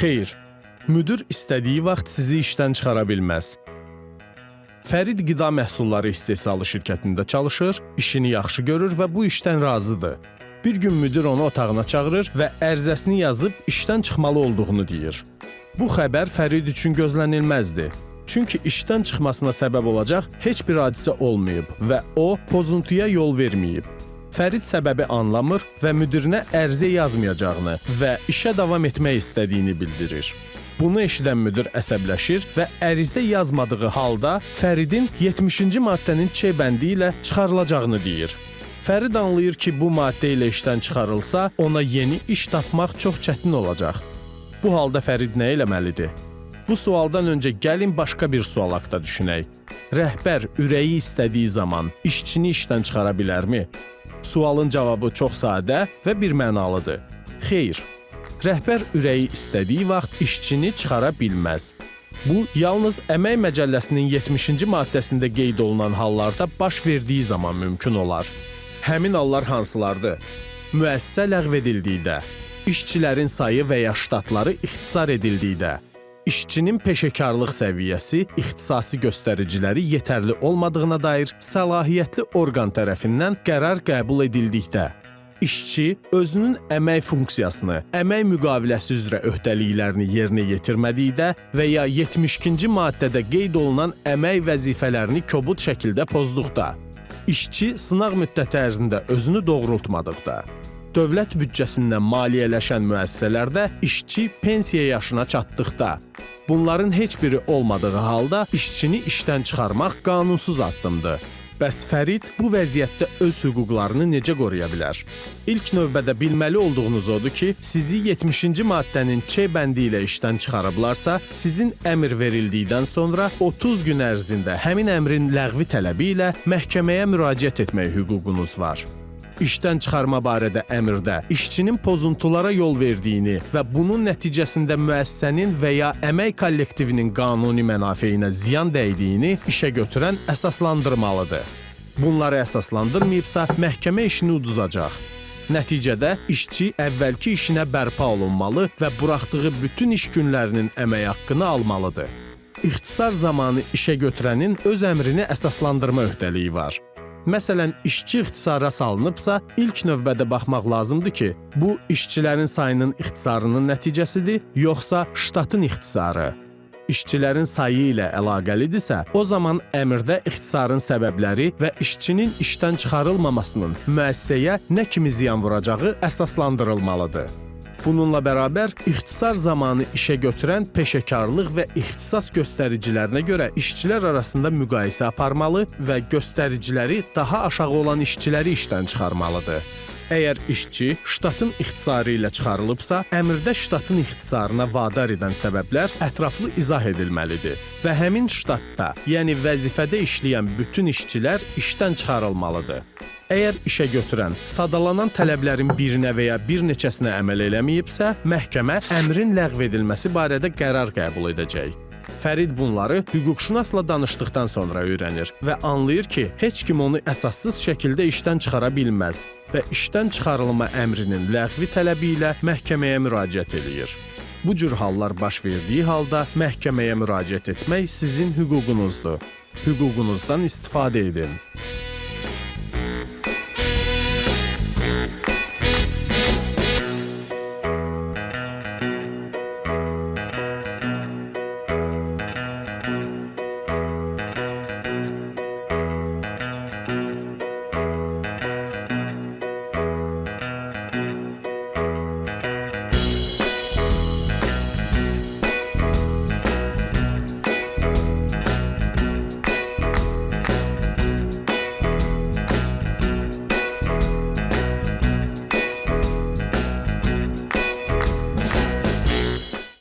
Xeyr, müdir istədiyi vaxt sizi işdən çıxara bilməz. Fərid qida məhsulları istehsalı şirkətində çalışır, işini yaxşı görür və bu işdən razıdır. Bir gün müdir onu otağına çağırır və ərizəsini yazıb işdən çıxmalı olduğunu deyir. Bu xəbər Fərid üçün gözlənilməzdi. Çünki işdən çıxmasına səbəb olacaq heç bir hadisə olmayıb və o pozuntuya yol verməyib. Fərid səbəbi anlamır və müdirinə ərizə yazmayacağını və işə davam etmək istədiyini bildirir. Bunu eşidən müdir əsəbləşir və ərizə yazmadığı halda Fəridin 70-ci maddənin Ç bəndi ilə çıxarılacağını deyir. Fərid anlayır ki, bu maddə ilə işdən çıxarılsa, ona yeni iş tapmaq çox çətin olacaq. Bu halda Fərid nə eləməlidir? Bu sualdan öncə gəlin başqa bir sual haqqında düşünək. Rəhbər ürəyi istədiyi zaman işçini işdən çıxara bilərmi? Sualın cavabı çox sadə və birmənalıdır. Xeyr, rəhbər ürəyi istədiyi vaxt işçini çıxara bilməz. Bu, yalnız Əmək Məcəlləsinin 70-ci maddəsində qeyd olunan hallarda baş verdiyi zaman mümkün olar. Həmin hallar hansılardır? Müəssisə ləğv edildikdə, işçilərin sayı və ya ştatları ixtisar edildikdə, işçinin peşəkarlıq səviyyəsi, ixtisasi göstəriciləri yetərli olmadığına dair səlahiyyətli orqan tərəfindən qərar qəbul edildikdə, işçi özünün əmək funksiyasını, əmək müqaviləsi üzrə öhdəliklərini yerinə yetirmədikdə və ya 72-ci maddədə qeyd olunan əmək vəzifələrini kobud şəkildə pozduqda, işçi sınaq müddəti ərzində özünü doğrultmadıqda, dövlət büdcəsindən maliyyələşən müəssisələrdə işçi pensiya yaşına çatdıqda, bunların heç biri olmadığı halda işçini işdən çıxarmaq qanunsuz addımdır. Bəs Fərid bu vəziyyətdə öz hüquqlarını necə qoruya bilər? İlk növbədə bilməli olduğunuz odur ki, sizi 70-ci maddənin Ç bəndi ilə işdən çıxarıblarsa, sizin əmr verildikdən sonra 30 gün ərzində həmin əmrin ləğvi tələbi ilə məhkəməyə müraciət etmək hüququnuz var. İşdən çıxarma barədə əmrdə işçinin pozuntulara yol verdiyini və bunun nəticəsində müəssisənin və ya əmək kollektivinin qanuni mənafeyinə ziyan dəydiyini işə götürən əsaslandırmalıdır. Bunları əsaslandırmayıbsa, məhkəmə işini uduzacaq. Nəticədə işçi əvvəlki işinə bərpa olunmalı və buraxdığı bütün iş günlərinin əmək haqqını almalıdır. İxtisar zamanı işə götürənin öz əmrini əsaslandırma öhdəliyi var. Məsələn, işçi ixtisara salınıbsa, ilk növbədə baxmaq lazımdır ki, bu işçilərin sayının ixtisarının nəticəsidir, yoxsa ştatın ixtisarı. İşçilərin sayı ilə əlaqəlidirsə, o zaman əmrdə ixtisarın səbəbləri və işçinin işdən çıxarılmamasının müəssisəyə nə kimi ziyan vuracağı əsaslandırılmalıdır. Bununla bərabər, ixtisar zamanı işə götürən peşəkarlıq və ixtisas göstəricilərinə görə işçilər arasında müqayisə aparmalı və göstəriciləri daha aşağı olan işçiləri işdən çıxarmalıdır. Əgər işçi ştatın ixtisarı ilə çıxarılıbsa, əmrdə ştatın ixtisarına vadar edən səbəblər ətraflı izah edilməlidir və həmin ştatda, yəni vəzifədə işləyən bütün işçilər işdən çıxarılmalıdır. Əgər işə götürən sadalanan tələblərin birinə və ya bir neçəsinə əməl eləməyibsə, məhkəmə əmrin ləğv edilməsi barədə qərar qəbul edəcək. Fərid bunları hüquqşünasla danışdıqdan sonra öyrənir və anlayır ki, heç kim onu əsassız şəkildə işdən çıxara bilməz və işdən çıxarılma əmrinin ləğvi tələbi ilə məhkəməyə müraciət eləyir. Bu cür hallar baş verdiyi halda məhkəməyə müraciət etmək sizin hüququnuzdur. Hüququnuzdan istifadə edin.